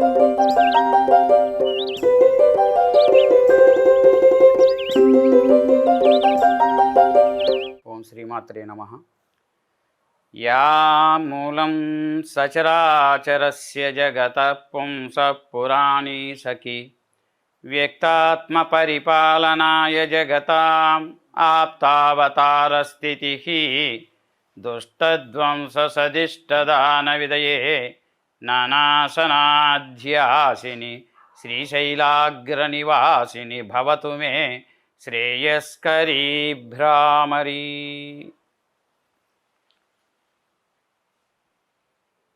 ఓం శ్రీమాత్రే నమః. యా మూలం సచరాచరస్య జగతః పుంసః పురాణీ సఖి వ్యక్తాత్మ పరిపాలనాయ జగతాం ఆప్తావతారస్థితిః దుష్టధ్వంస సదిష్టదాన విదయే నానాసనాధ్యాసిని శ్రీశైలాగ్రనివాసిని భవతు మే శ్రేయస్కరీ భ్రామరీ.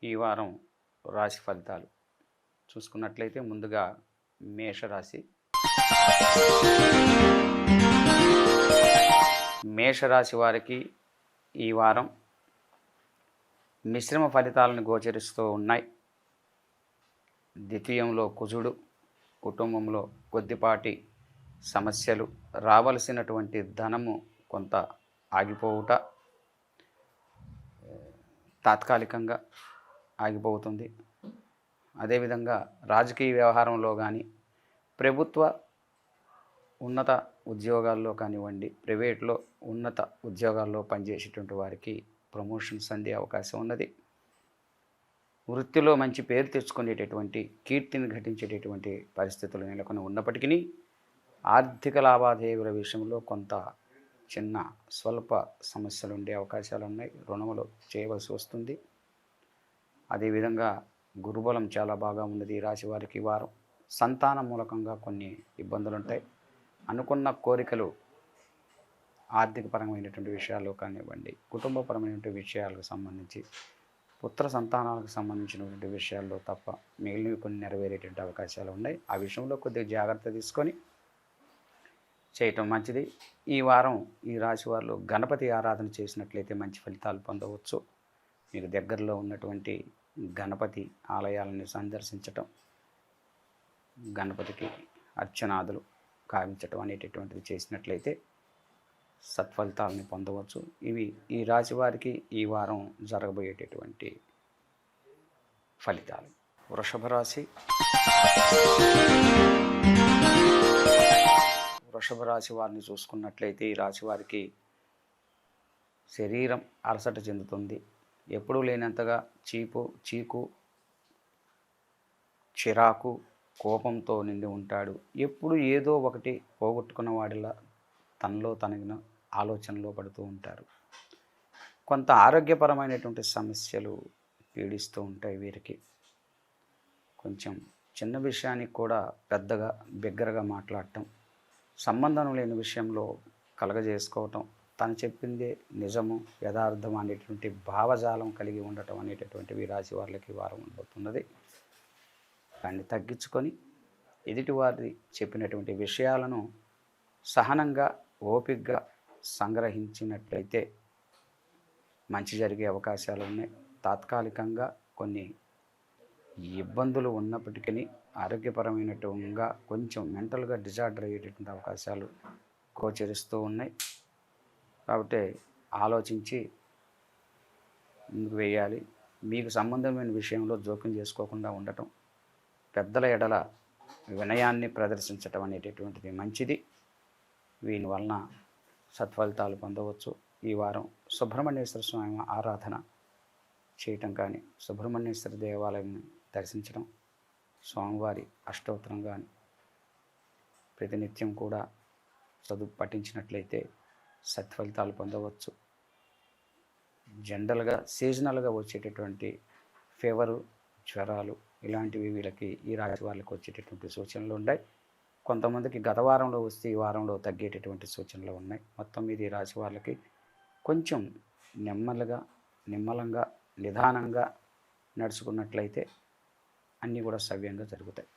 ఈ వారం రాశి ఫలితాలు చూసుకున్నట్లయితే ముందుగా మేషరాశి. మేషరాశి వారికి ఈ వారం మిశ్రమ ఫలితాలను గోచరిస్తూ ఉన్నాయి. ద్వితీయంలో కుజుడు, కుటుంబంలో కొద్దిపాటి సమస్యలు, రావలసినటువంటి ధనము కొంత ఆగిపోవుట, తాత్కాలికంగా ఆగిపోతుంది. అదేవిధంగా రాజకీయ వ్యవహారంలో కానీ, ప్రభుత్వ ఉన్నత ఉద్యోగాల్లో కానివ్వండి, ప్రైవేట్లో ఉన్నత ఉద్యోగాల్లో పనిచేసేటువంటి వారికి ప్రమోషన్స్ అందే అవకాశం ఉన్నది. వృత్తిలో మంచి పేరు తెచ్చుకునేటటువంటి, కీర్తిని ఘటించేటటువంటి పరిస్థితులు నెలకొని ఉన్నప్పటికీ ఆర్థిక లావాదేవీల విషయంలో కొంత చిన్న స్వల్ప సమస్యలు ఉండే అవకాశాలు ఉన్నాయి. రుణములు చేయవలసి వస్తుంది. అదేవిధంగా గురుబలం చాలా బాగా ఉన్నది ఈ రాశి వారికి. వారం సంతానం మూలకంగా కొన్ని ఇబ్బందులు ఉంటాయి. అనుకున్న కోరికలు ఆర్థికపరమైనటువంటి విషయాల్లో కానివ్వండి, కుటుంబపరమైనటువంటి విషయాలకు సంబంధించి, పుత్ర సంతానాలకు సంబంధించినటువంటి విషయాల్లో తప్ప మిగిలినవి కొన్ని నెరవేరేటువంటి అవకాశాలు ఉన్నాయి. ఆ విషయంలో కొద్దిగా జాగ్రత్త తీసుకొని చేయటం మంచిది. ఈ వారం ఈ రాశి వారు గణపతి ఆరాధన చేసినట్లయితే మంచి ఫలితాలు పొందవచ్చు. మీకు దగ్గరలో ఉన్నటువంటి గణపతి ఆలయాలను సందర్శించటం, గణపతికి అర్చనాదులు కావించటం అనేటటువంటిది చేసినట్లయితే సత్ఫలితాలని పొందవచ్చు. ఇవి ఈ రాశి వారికి ఈ వారం జరగబోయేటటువంటి ఫలితాలు. వృషభ రాశి. వృషభ రాశి వారిని చూసుకున్నట్లయితే ఈ రాశి వారికి శరీరం అలసట చెందుతుంది. ఎప్పుడూ లేనంతగా చీకు, చిరాకు, కోపంతో నిండి ఉంటాడు. ఎప్పుడు ఏదో ఒకటి పోగొట్టుకున్న వాడిలా తనలో తనగిన ఆలోచనలో పడుతూ ఉంటారు. కొంత ఆరోగ్యపరమైనటువంటి సమస్యలు పీడిస్తూ ఉంటాయి వీరికి. కొంచెం చిన్న విషయానికి కూడా పెద్దగా బిగ్గరగా మాట్లాడటం, సంబంధం లేని విషయంలో కలగజేసుకోవటం, తను చెప్పిందే నిజము, యథార్థం అనేటువంటి భావజాలం కలిగి ఉండటం అనేటటువంటివి రాశి వాళ్ళకి వారం ఉండబోతున్నది. దాన్ని తగ్గించుకొని ఎదుటివారి చెప్పినటువంటి విషయాలను సహనంగా, ఓపికగా సంగ్రహించినట్లయితే మంచి జరిగే అవకాశాలు ఉన్నాయి. తాత్కాలికంగా కొన్ని ఇబ్బందులు ఉన్నప్పటికీ ఆరోగ్యపరమైనట్టుగా కొంచెం మెంటల్గా డిజార్డర్ అయ్యేటటువంటి అవకాశాలు గోచరిస్తూ ఉన్నాయి. కాబట్టి ఆలోచించి ముందుకు వేయాలి. మీకు సంబంధమైన విషయంలో జోక్యం చేసుకోకుండా ఉండటం, పెద్దల ఎడల వినయాన్ని ప్రదర్శించటం అనేటటువంటిది మంచిది. వీని వలన సత్ఫలితాలు పొందవచ్చు. ఈ వారం సుబ్రహ్మణ్యేశ్వర స్వామి ఆరాధన చేయటం కానీ, సుబ్రహ్మణ్యేశ్వర దేవాలయాన్ని దర్శించడం, స్వామివారి అష్టోత్తరం కానీ ప్రతినిత్యం కూడా చదువు పఠించినట్లయితే సత్ఫలితాలు పొందవచ్చు. జనరల్గా సీజనల్గా వచ్చేటటువంటి ఫీవరు, జ్వరాలు ఇలాంటివి వీళ్ళకి ఈ రాశి వాళ్ళకి వచ్చేటటువంటి సూచనలు ఉన్నాయి. కొంతమందికి గత వారంలో వస్తే ఈ వారంలో తగ్గేటటువంటి సూచనలు ఉన్నాయి. మొత్తం మీద ఈ రాశి వాళ్ళకి కొంచెం నిమ్మలంగా నిదానంగా నడుచుకున్నట్లయితే అన్నీ కూడా సవ్యంగా జరుగుతాయి.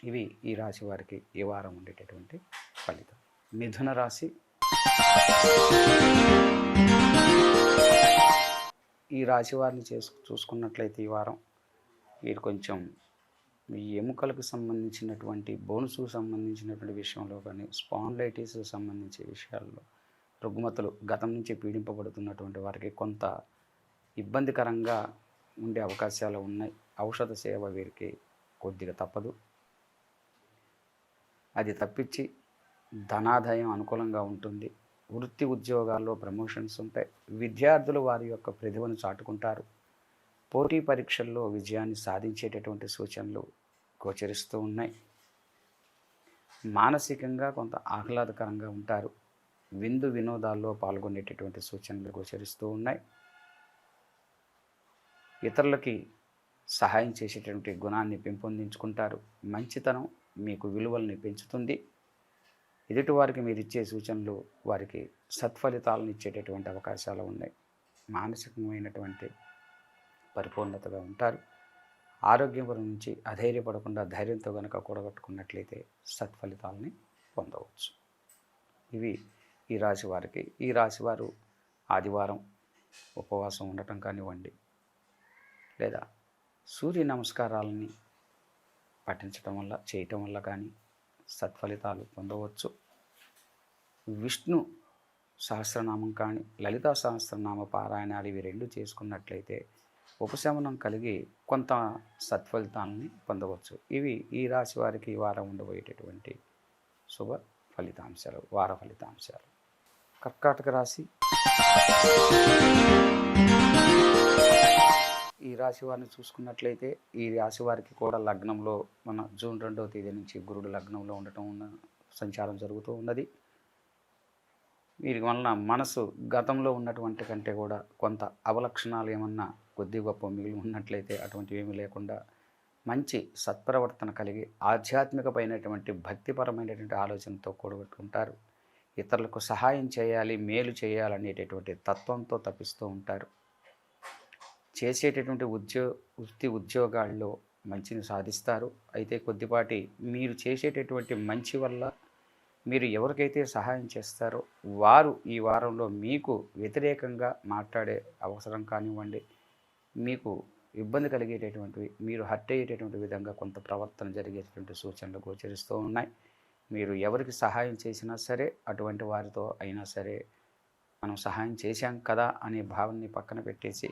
ఇవి ఈ రాశి వారికి ఈ వారం ఉండేటటువంటి ఫలితం. మిథున రాశి. ఈ రాశి వారిని చూసుకున్నట్లయితే ఈ వారం వీరు కొంచెం ఎముకలకు సంబంధించినటువంటి, బోన్స్కు సంబంధించినటువంటి విషయంలో కానీ, స్పాండిలైటిస్ సంబంధించే విషయాల్లో, రుగ్మతలు గతం నుంచి పీడింపబడుతున్నటువంటి వారికి కొంత ఇబ్బందికరంగా ఉండే అవకాశాలు ఉన్నాయి. ఔషధ సేవ వీరికి కొద్దిగా తప్పదు. అది తప్పించి ధనాదాయం అనుకూలంగా ఉంటుంది. వృత్తి ఉద్యోగాల్లో ప్రమోషన్స్ ఉంటాయి. విద్యార్థులు వారి యొక్క ప్రతిభను చాటుకుంటారు. పోటీ పరీక్షల్లో విజయాన్ని సాధించేటటువంటి సూచనలు గోచరిస్తూ ఉన్నాయి. మానసికంగా కొంత ఆహ్లాదకరంగా ఉంటారు. విందు వినోదాల్లో పాల్గొనేటటువంటి సూచనలు గోచరిస్తూ ఉన్నాయి. ఇతరులకి సహాయం చేసేటువంటి గుణాన్ని పెంపొందించుకుంటారు. మంచితనం మీకు విలువల్ని పెంచుతుంది. ఎదుటివారికి మీరు ఇచ్చే సూచనలు వారికి సత్ఫలితాలను ఇచ్చేటటువంటి అవకాశాలు ఉన్నాయి. మానసికమైనటువంటి పరిపూర్ణతగా ఉంటారు. ఆరోగ్యం గురించి అధైర్యపడకుండా ధైర్యంతో కనుక కూడగట్టుకున్నట్లయితే సత్ఫలితాలని పొందవచ్చు. ఇవి ఈ రాశి వారికి. ఈ రాశివారు ఆదివారం ఉపవాసం ఉండటం కానివ్వండి, లేదా సూర్య నమస్కారాలని పఠించటం వల్ల చేయటం వల్ల కానీ సత్ఫలితాలు పొందవచ్చు. విష్ణు సహస్రనామం కానీ లలితా సహస్రనామ పారాయణాలు ఇవి రెండు చేసుకున్నట్లయితే ఉపశమనం కలిగి కొంత సత్ఫలితాలని పొందవచ్చు. ఇవి ఈ రాశి వారికి ఈ వారం ఉండబోయేటటువంటి శుభ ఫలితాంశాలు, వార ఫలితాంశాలు. కర్కాటక రాశి. ఈ రాశి వారిని చూసుకున్నట్లయితే ఈ రాశి వారికి కూడా లగ్నంలో మన జూన్ 2వ తేదీ నుంచి గురుడు లగ్నంలో ఉండటం సంచారం జరుగుతూ ఉన్నది. వీరి వలన మనసు గతంలో ఉన్నటువంటి కంటే కూడా కొంత అవలక్షణాలు ఏమన్నా కొద్ది గొప్ప మిగిలి ఉన్నట్లయితే అటువంటివి ఏమీ లేకుండా మంచి సత్ప్రవర్తన కలిగి ఆధ్యాత్మికమైనటువంటి భక్తిపరమైనటువంటి ఆలోచనతో కూడగట్టుకుంటారు. ఇతరులకు సహాయం చేయాలి, మేలు చేయాలనేటటువంటి తత్వంతో తప్పిస్తూ ఉంటారు. చేసేటటువంటి వృత్తి ఉద్యోగాల్లో మంచిని సాధిస్తారు. అయితే కొద్దిపాటి మీరు చేసేటటువంటి మంచి వల్ల మీరు ఎవరికైతే సహాయం చేస్తారో వారు ఈ వారంలో మీకు వ్యతిరేకంగా మాట్లాడే అవసరం కానివ్వండి, మీకు ఇబ్బంది కలిగేటటువంటివి, మీరు హర్ట్ అయ్యేటటువంటి విధంగా కొంత ప్రవర్తన జరిగేటటువంటి సూచనలు గోచరిస్తూ ఉన్నాయి. మీరు ఎవరికి సహాయం చేసినా సరే అటువంటి వారితో అయినా సరే మనం సహాయం చేశాం కదా అనే భావనని పక్కన పెట్టేసి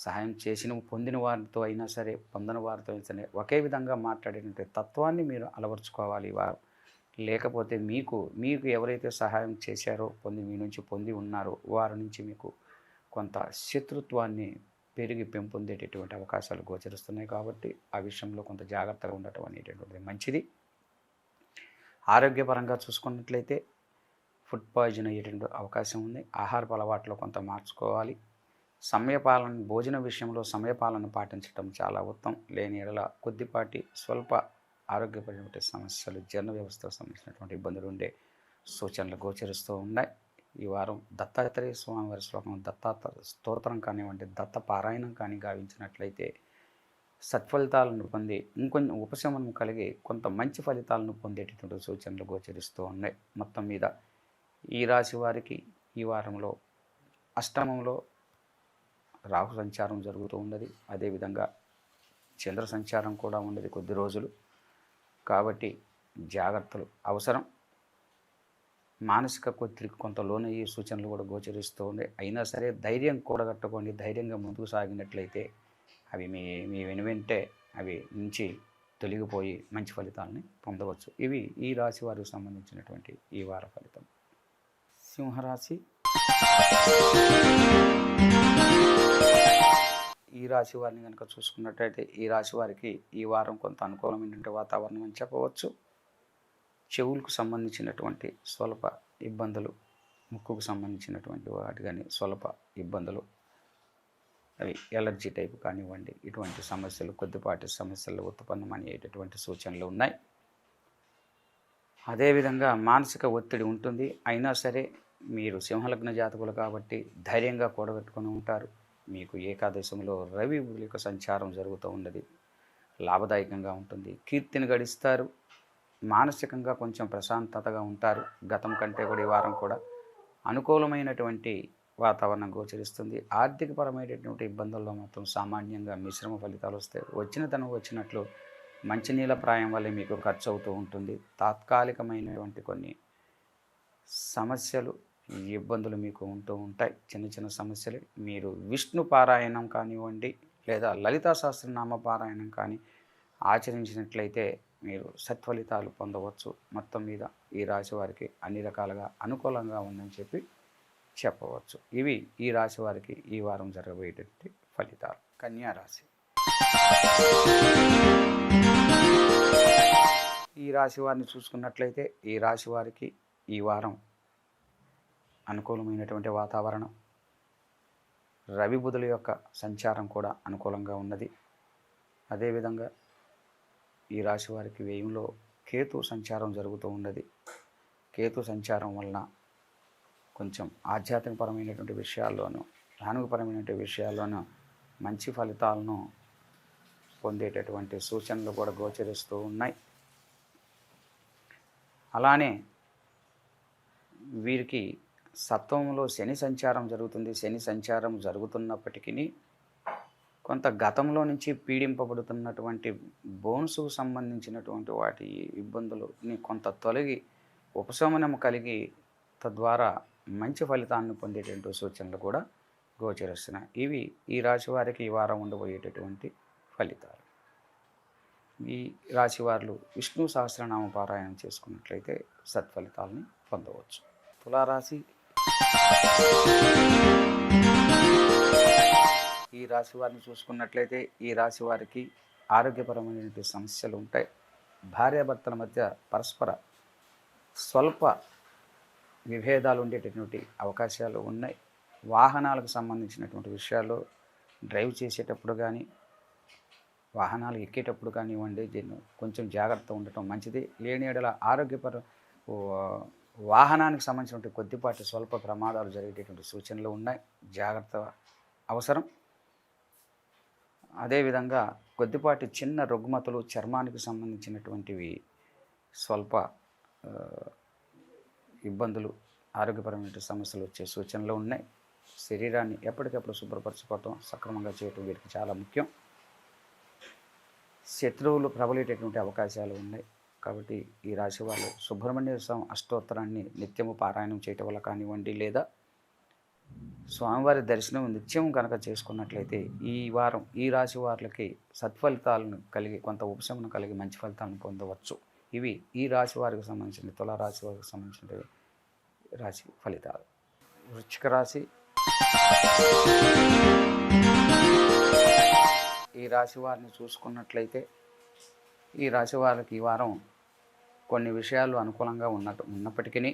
సహాయం పొందిన వారితో అయినా సరే పొందని వారితో అయినా సరే ఒకే విధంగా మాట్లాడేటువంటి తత్వాన్ని మీరు అలవర్చుకోవాలి వారు. లేకపోతే మీకు ఎవరైతే సహాయం చేశారో మీ నుంచి పొంది ఉన్నారో వారి నుంచి మీకు కొంత శత్రుత్వాన్ని పెరిగి పెంపొందేటటువంటి అవకాశాలు గోచరిస్తున్నాయి. కాబట్టి ఆ విషయంలో కొంత జాగ్రత్తగా ఉండటం అనేటటువంటిది మంచిది. ఆరోగ్యపరంగా చూసుకున్నట్లయితే ఫుడ్ పాయిజన్ అయ్యేటువంటి అవకాశం ఉంది. ఆహారపు అలవాట్లో కొంత మార్చుకోవాలి. సమయపాలన భోజన విషయంలో సమయపాలన పాటించడం చాలా ఉత్తమం. లేని ఎడల కొద్దిపాటి స్వల్ప ఆరోగ్యపరమైన సమస్యలు, జీర్ణ వ్యవస్థకు సంబంధించినటువంటి ఇబ్బందులు ఉండే సూచనలు గోచరిస్తూ ఉన్నాయి. ఈ వారం దత్తాత్రేయ స్వామివారి శ్లోకం దత్తాత్రేయ స్తోత్రం కానివ్వండి, దత్త పారాయణం కానీ గావించినట్లయితే సత్ఫలితాలను పొంది ఇంకొంచెం ఉపశమనం కలిగి కొంత మంచి ఫలితాలను పొందేటటువంటి సూచనలు గోచరిస్తూ ఉన్నాయి. మొత్తం మీద ఈ రాశి వారికి ఈ వారంలో అష్టమంలో రాహు సంచారం జరుగుతూ ఉన్నది. అదేవిధంగా చంద్ర సంచారం కూడా ఉన్నది కొద్ది రోజులు. కాబట్టి జాగ్రత్తలు అవసరం. మానసిక ఒత్తిడికి కొంత లోనయ్యే సూచనలు కూడా గోచరిస్తూ ఉన్నాయి. అయినా సరే ధైర్యం కూడగట్టుకొని ధైర్యంగా ముందుకు సాగినట్లయితే అవి మీ వెనువెంటే అవి నుంచి తొలగిపోయి మంచి ఫలితాలని పొందవచ్చు. ఇవి ఈ రాశి వారికి సంబంధించినటువంటి ఈ వార ఫలితం. సింహరాశి. ఈ రాశి వారిని కనుక చూసుకున్నట్టయితే ఈ రాశి వారికి ఈ వారం కొంత అనుకూలమైనటువంటి వాతావరణం అని చెప్పవచ్చు. చెవులకు సంబంధించినటువంటి స్వల్ప ఇబ్బందులు, ముక్కుకు సంబంధించినటువంటి వాటి కానీ స్వల్ప ఇబ్బందులు, అవి ఎలర్జీ టైపు కానివ్వండి, ఇటువంటి సమస్యలు కొద్దిపాటి సమస్యలు ఉత్పన్నమయ్యేటటువంటి సూచనలు ఉన్నాయి. అదేవిధంగా మానసిక ఒత్తిడి ఉంటుంది. అయినా సరే మీరు సింహలగ్న జాతకులు కాబట్టి ధైర్యంగా కూడగట్టుకొని ఉంటారు. మీకు ఏకాదశంలో రవి యొక్క సంచారం జరుగుతూ ఉన్నది. లాభదాయకంగా ఉంటుంది. కీర్తిని గడిస్తారు. మానసికంగా కొంచెం ప్రశాంతతగా ఉంటారు. గతం కంటే కూడా ఈ వారం కూడా అనుకూలమైనటువంటి వాతావరణం గోచరిస్తుంది. ఆర్థికపరమైనటువంటి ఇబ్బందుల్లో మాత్రం సామాన్యంగా మిశ్రమ ఫలితాలు వస్తాయి. వచ్చిన తను వచ్చినట్లు మంచినీళ్ళ ప్రాయం వల్ల మీకు ఖర్చు అవుతూ ఉంటుంది. తాత్కాలికమైనటువంటి కొన్ని సమస్యలు ఈ ఇబ్బందులు మీకు ఉంటూ ఉంటాయి. చిన్న చిన్న సమస్యలు. మీరు విష్ణు పారాయణం కానివ్వండి, లేదా లలితా సహస్రనామ పారాయణం కానీ ఆచరించినట్లయితే మీరు సత్ఫలితాలు పొందవచ్చు. మొత్తం మీద ఈ రాశి వారికి అన్ని రకాలుగా అనుకూలంగా ఉందని చెప్పవచ్చు. ఇవి ఈ రాశి వారికి ఈ వారం జరగబోయేటువంటి ఫలితాలు. కన్యా రాశి. ఈ రాశి వారిని చూసుకున్నట్లయితే ఈ రాశి వారికి ఈ వారం అనుకూలమైనటువంటి వాతావరణం. రవి బుధుల యొక్క సంచారం కూడా అనుకూలంగా ఉన్నది. అదేవిధంగా ఈ రాశి వారికి వ్యయంలో కేతు సంచారం జరుగుతూ ఉన్నది. కేతు సంచారం వలన కొంచెం ఆధ్యాత్మికపరమైనటువంటి విషయాల్లోనూ ధార్మికపరమైనటువంటి విషయాల్లోనూ మంచి ఫలితాలను పొందేటటువంటి సూచనలు కూడా గోచరిస్తూ ఉన్నాయి. అలానే వీరికి సప్తమంలో శని సంచారం జరుగుతుంది. శని సంచారం జరుగుతున్నప్పటికీ కొంత గతంలో నుంచి పీడింపబడుతున్నటువంటి బోన్స్కు సంబంధించినటువంటి వాటి ఇబ్బందులని కొంత తొలగి ఉపశమనం కలిగి తద్వారా మంచి ఫలితాన్ని పొందేటువంటి సూచనలు కూడా గోచరిస్తున్నాయి. ఇవి ఈ రాశి వారికి ఈ వారం ఉండబోయేటటువంటి ఫలితాలు. ఈ రాశి వారు విష్ణు సహస్రనామ పారాయణం చేసుకున్నట్లయితే సత్ఫలితాలని పొందవచ్చు. తులారాశి. ఈ రాశి వారిని చూసుకున్నట్లయితే ఈ రాశి వారికి ఆరోగ్యపరమైనటువంటి సమస్యలు ఉంటాయి. భార్యాభర్తల మధ్య పరస్పర స్వల్ప విభేదాలు ఉండేటటువంటి అవకాశాలు ఉన్నాయి. వాహనాలకు సంబంధించినటువంటి విషయాల్లో డ్రైవ్ చేసేటప్పుడు కానీ వాహనాలు ఎక్కేటప్పుడు కానివ్వండి దీన్ని కొంచెం జాగ్రత్త ఉండటం మంచిది. లేని యెడల వాహనానికి సంబంధించినటువంటి కొద్దిపాటి స్వల్ప ప్రమాదాలు జరిగేటటువంటి సూచనలు ఉన్నాయి. జాగ్రత్త అవసరం. అదేవిధంగా కొద్దిపాటి చిన్న రుగ్మతలు చర్మానికి సంబంధించినటువంటివి స్వల్ప ఇబ్బందులు ఆరోగ్యపరమైన సమస్యలు వచ్చే సూచనలు ఉన్నాయి. శరీరాన్ని ఎప్పటికప్పుడు శుభ్రపరచుకోవటం సక్రమంగా చేయటం వీరికి చాలా ముఖ్యం. శత్రువులు ప్రబలేటటువంటి అవకాశాలు ఉన్నాయి. కాబట్టి ఈ రాశి వాళ్ళు సుబ్రహ్మణ్య స్వామి అష్టోత్తరాన్ని నిత్యము పారాయణం చేయటం వల్ల కానివ్వండి, లేదా స్వామివారి దర్శనం నిత్యం కనుక చేసుకున్నట్లయితే ఈ వారం ఈ రాశి వారికి సత్ఫలితాలను కలిగి కొంత ఉపశమనం కలిగి మంచి ఫలితాలను పొందవచ్చు. ఇవి ఈ రాశి వారికి సంబంధించిన తులారాశి వారికి సంబంధించిన రాశి ఫలితాలు. వృశ్చిక రాశి. ఈ రాశి వారిని చూసుకున్నట్లయితే ఈ రాశి వారికి ఈ వారం కొన్ని విషయాలు అనుకూలంగా ఉన్నప్పటికీ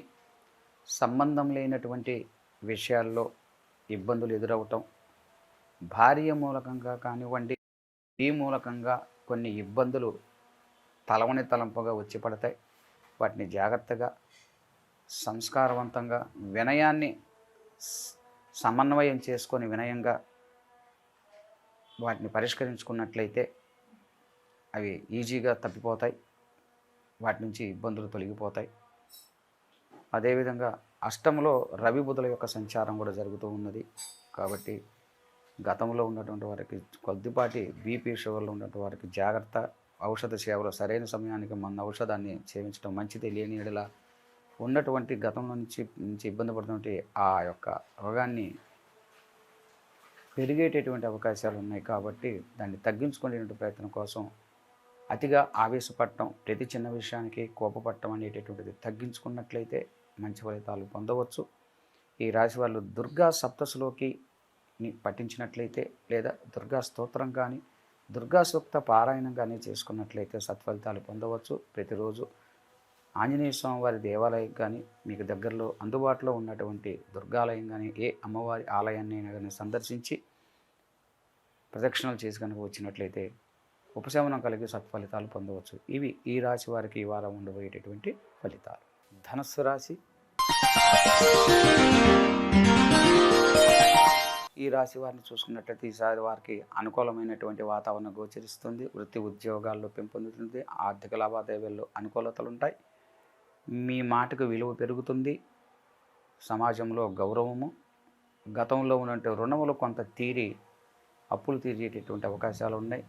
సంబంధం లేనటువంటి విషయాల్లో ఇబ్బందులు ఎదురవటం, భార్య మూలకంగా కానివ్వండి ఈ మూలకంగా కొన్ని ఇబ్బందులు తలవని తలంపుగా వచ్చి పడతాయి. వాటిని జాగ్రత్తగా సంస్కారవంతంగా వినయాన్ని సమన్వయం చేసుకొని వినయంగా వాటిని పరిష్కరించుకున్నట్లయితే అవి ఈజీగా తప్పిపోతాయి. వాటి నుంచి ఇబ్బందులు తొలగిపోతాయి. అదేవిధంగా అష్టంలో రవి బుధుల యొక్క సంచారం కూడా జరుగుతూ ఉన్నది. కాబట్టి గతంలో ఉన్నటువంటి వారికి కొద్దిపాటి బీపీ షుగర్లు ఉన్నటువంటి వారికి జాగ్రత్త. ఔషధ సేవలు సరైన సమయానికి మన ఔషధాన్ని సేవించడం మంచిది. లేని యెడల ఉన్నటువంటి గతంలో నుంచి ఇబ్బంది పడుతున్నటువంటి ఆ యొక్క రోగాన్ని పెరిగేటటువంటి అవకాశాలు ఉన్నాయి. కాబట్టి దాన్ని తగ్గించుకునేటువంటి ప్రయత్నం కోసం అతిగా ఆవేశపడటం, ప్రతి చిన్న విషయానికి కోపపడటం అనేటటువంటిది తగ్గించుకున్నట్లయితే మంచి ఫలితాలు పొందవచ్చు. ఈ రాశి వాళ్ళు దుర్గా సప్తశలోకిని పఠించినట్లయితే లేదా దుర్గా స్తోత్రం కానీ దుర్గా సూక్త పారాయణం కానీ చేసుకున్నట్లయితే సత్ఫలితాలు పొందవచ్చు. ప్రతిరోజు ఆంజనేయ స్వామి వారి దేవాలయం కానీ మీకు దగ్గరలో అందుబాటులో ఉన్నటువంటి దుర్గాలయం కానీ ఏ అమ్మవారి ఆలయాన్ని అయినా కానీ సందర్శించి ప్రదక్షిణలు చేసి కనుక వచ్చినట్లయితే ఉపశమనం కలిగి సత్ఫలితాలు పొందవచ్చు. ఇవి ఈ రాశి వారికి ఈ వారం ఉండబోయేటటువంటి ఫలితాలు. ధనస్సు రాశి. ఈ రాశి వారిని చూసుకున్నట్లయితే ఈసారి వారికి అనుకూలమైనటువంటి వాతావరణం గోచరిస్తుంది. వృత్తి ఉద్యోగాల్లో పెంపొందుతుంది. ఆర్థిక లావాదేవీల్లో అనుకూలతలు ఉంటాయి. మీ మాటకు విలువ పెరుగుతుంది. సమాజంలో గౌరవము. గతంలో ఉన్నటువంటి రుణములు కొంత తీరి అప్పులు తీర్చేటటువంటి అవకాశాలు ఉన్నాయి.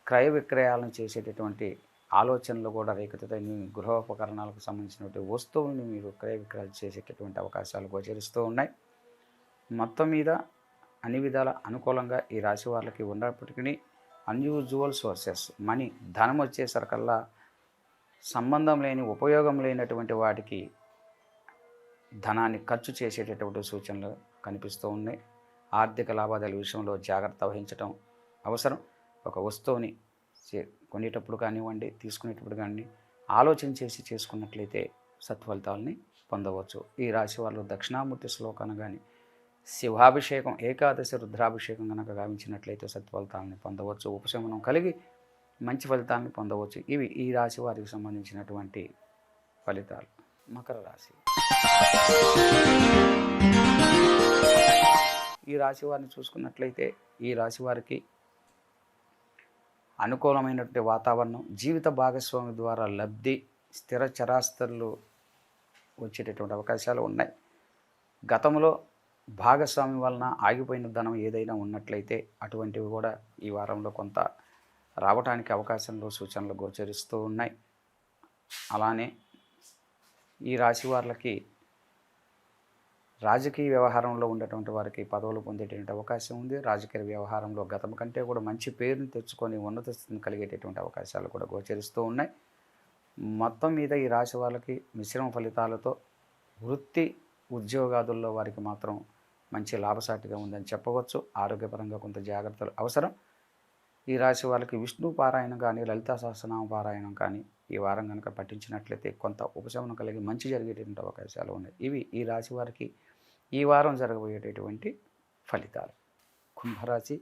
క్రయ విక్రయాలను చేసేటటువంటి ఆలోచనలు కూడా రేకెత్తుతాయి. మీ గృహోపకరణాలకు సంబంధించినటువంటి వస్తువుల్ని మీరు క్రయ విక్రయాలు చేసేటటువంటి అవకాశాలు గోచరిస్తూ ఉన్నాయి. మొత్తం మీద అన్ని విధాల అనుకూలంగా ఈ రాశి వాళ్ళకి ఉన్నప్పటికీ అన్యూజువల్ సోర్సెస్ మనీ ధనం వచ్చేసరికల్లా సంబంధం లేని ఉపయోగం లేనటువంటి వాటికి ధనాన్ని ఖర్చు చేసేటటువంటి సూచనలు కనిపిస్తూ ఉన్నాయి. ఆర్థిక లావాదేవీల విషయంలో జాగ్రత్త వహించడం అవసరం. ఒక వస్తువుని కొనేటప్పుడు కానివ్వండి, తీసుకునేటప్పుడు కానీ ఆలోచన చేసి చేసుకున్నట్లయితే సత్ఫలితాలని పొందవచ్చు. ఈ రాశి వాళ్ళు దక్షిణామూర్తి శ్లోకాన్ని కానీ శివాభిషేకం, ఏకాదశి రుద్రాభిషేకం కనుక గావించినట్లయితే సత్ఫలితాలని పొందవచ్చు. ఉపశమనం కలిగి మంచి ఫలితాలను పొందవచ్చు. ఇవి ఈ రాశి వారికి సంబంధించినటువంటి ఫలితాలు. మకర రాశి. ఈ రాశి వారిని చూసుకున్నట్లయితే ఈ రాశి వారికి అనుకూలమైనటువంటి వాతావరణం, జీవిత భాగస్వామి ద్వారా లబ్ధి, స్థిర చరాస్తులు వచ్చేటటువంటి అవకాశాలు ఉన్నాయి. గతంలో భాగస్వామి వలన ఆగిపోయిన ధనం ఏదైనా ఉన్నట్లయితే అటువంటివి కూడా ఈ వారంలో కొంత రావడానికి అవకాశంలో సూచనలు గోచరిస్తూ ఉన్నాయి. అలానే ఈ రాశి వాళ్ళకి రాజకీయ వ్యవహారంలో ఉండేటువంటి వారికి పదవులు పొందేటటువంటి అవకాశం ఉంది. రాజకీయ వ్యవహారంలో గతం కంటే కూడా మంచి పేరుని తెచ్చుకొని ఉన్నత స్థితిని కలిగేటటువంటి అవకాశాలు కూడా గోచరిస్తూ ఉన్నాయి. మొత్తం మీద ఈ రాశి వాళ్ళకి మిశ్రమ ఫలితాలతో వృత్తి ఉద్యోగాదుల్లో వారికి మాత్రం మంచి లాభసాటిగా ఉందని చెప్పవచ్చు. ఆరోగ్యపరంగా కొంత జాగ్రత్తలు అవసరం. ఈ రాశి వాళ్ళకి విష్ణు పారాయణం కానీ, లలితా సహస్రనామ పారాయణం కానీ ఈ వారం కనుక పఠించినట్లయితే కొంత ఉపశమనం కలిగి మంచి జరిగేటటువంటి అవకాశాలు ఉన్నాయి. ఇవి ఈ రాశి వారికి ఈ వారం జరగబోయేటటువంటి ఫలితాలు. కుంభరాశి.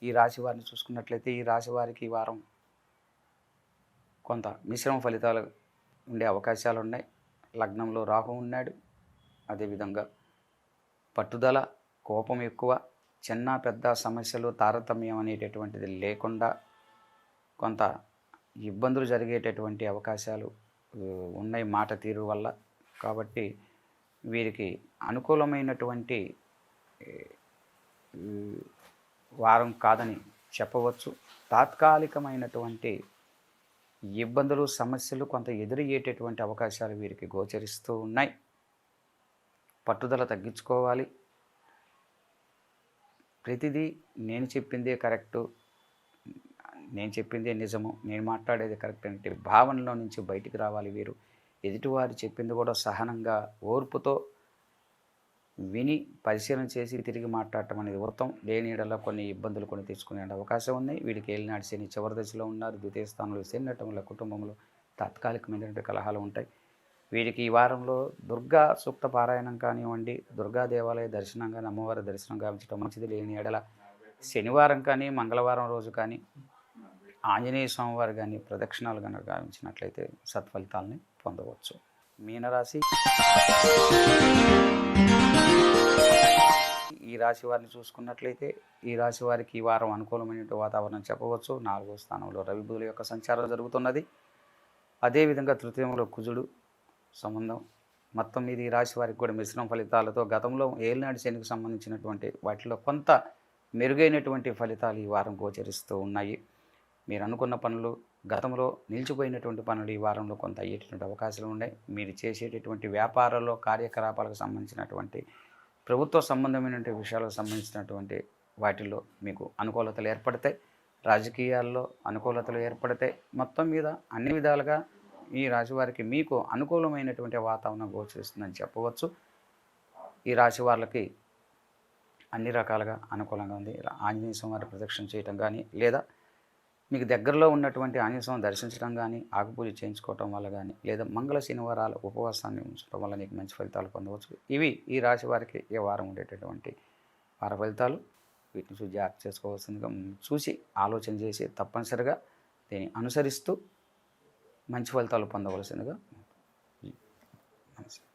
ఈ రాశి వారిని చూసుకున్నట్లయితే ఈ రాశి వారికి ఈ వారం కొంత మిశ్రమ ఫలితాలు ఉండే అవకాశాలు ఉన్నాయి. లగ్నంలో రాహు ఉన్నాడు. అదేవిధంగా పట్టుదల, కోపం ఎక్కువ, చిన్న పెద్ద సమస్యలు తారతమ్యం అనేటటువంటిది లేకుండా కొంత ఇబ్బందులు జరిగేటటువంటి అవకాశాలు ఉన్నాయి మాట తీరు వల్ల. కాబట్టి వీరికి అనుకూలమైనటువంటి వారం కాదని చెప్పవచ్చు. తాత్కాలికమైనటువంటి ఇబ్బందులు, సమస్యలు కొంత ఎదురయ్యేటటువంటి అవకాశాలు వీరికి గోచరిస్తూ ఉన్నాయి. పట్టుదల తగ్గించుకోవాలి. ప్రతిదీ నేను చెప్పిందే కరెక్టు, నేను చెప్పిందే నిజము, నేను మాట్లాడేది కరెక్ట్ అంటే భావనలో నుంచి బయటికి రావాలి వీరు. ఎదుటివారు చెప్పింది కూడా సహనంగా, ఓర్పుతో విని పరిశీలన చేసి తిరిగి మాట్లాడటం అనేది ఉత్తమం. లేని యెడల కొన్ని ఇబ్బందులు కొని తెచ్చుకునే అవకాశం ఉన్నాయి. వీడికి ఏలినాటి శని చివరి దశలో ఉన్నారు. ద్వితీయ స్థానంలో శని ఉండటం వల్ల కుటుంబంలో తాత్కాలికమైనటువంటి కలహాలు ఉంటాయి. వీరికి ఈ వారంలో దుర్గా సూక్త పారాయణం కానివ్వండి, దుర్గా దేవాలయ దర్శనం కానీ, అమ్మవారి దర్శనం గావించడం మంచిది. లేని యెడల శనివారం కానీ, మంగళవారం రోజు కానీ, ఆంజనేయ స్వామివారు కానీ ప్రదక్షిణాలు కనుక గావించినట్లయితే సత్ఫలితాలని పొందవచ్చు. మీనరాశి. ఈ రాశి వారిని చూసుకున్నట్లయితే ఈ రాశి వారికి ఈ వారం అనుకూలమైన వాతావరణం చెప్పవచ్చు. 4వ స్థానంలో రవి బుధుల యొక్క సంచారం జరుగుతున్నది. అదేవిధంగా తృతీయంలో కుజుడు సంబంధం. మొత్తం మీద ఈ రాశి వారికి కూడా మిశ్రమ ఫలితాలతో గతంలో ఏలినాటి శనికి సంబంధించినటువంటి వాటిలో కొంత మెరుగైనటువంటి ఫలితాలు ఈ వారం గోచరిస్తూ ఉన్నాయి. మీరు అనుకున్న పనులు, గతంలో నిలిచిపోయినటువంటి పనులు ఈ వారంలో కొంత అయ్యేటటువంటి అవకాశాలు ఉన్నాయి. మీరు చేసేటటువంటి వ్యాపారాల్లో, కార్యకలాపాలకు సంబంధించినటువంటి ప్రభుత్వ సంబంధమైనటువంటి విషయాలకు సంబంధించినటువంటి వాటిల్లో మీకు అనుకూలతలు ఏర్పడతాయి. రాజకీయాల్లో అనుకూలతలు ఏర్పడతాయి. మొత్తం మీద అన్ని విధాలుగా ఈ రాశి వారికి మీకు అనుకూలమైనటువంటి వాతావరణం గోచరిస్తుందని చెప్పవచ్చు. ఈ రాశి వాళ్ళకి అన్ని రకాలుగా అనుకూలంగా ఉంది. ఆంజనేయ స్వామి ప్రదక్షిణ చేయటం కానీ, లేదా మీకు దగ్గరలో ఉన్నటువంటి ఆంజనేయ స్వామిని దర్శించడం కానీ, ఆకుపూజ చేయించుకోవటం వల్ల కానీ, లేదా మంగళ శనివారాల ఉపవాసాన్ని ఉంచడం వల్ల నీకు మంచి ఫలితాలు పొందవచ్చు. ఇవి ఈ రాశి వారికి ఈ వారం ఉండేటటువంటి వార ఫలితాలు. వీటిని చూసి జాగ్రత్త చేసుకోవాల్సిందిగా, చూసి ఆలోచన చేసి తప్పనిసరిగా దీన్ని అనుసరిస్తూ మంచి ఫలితాలు పొందవలసిందిగా. నమస్తే.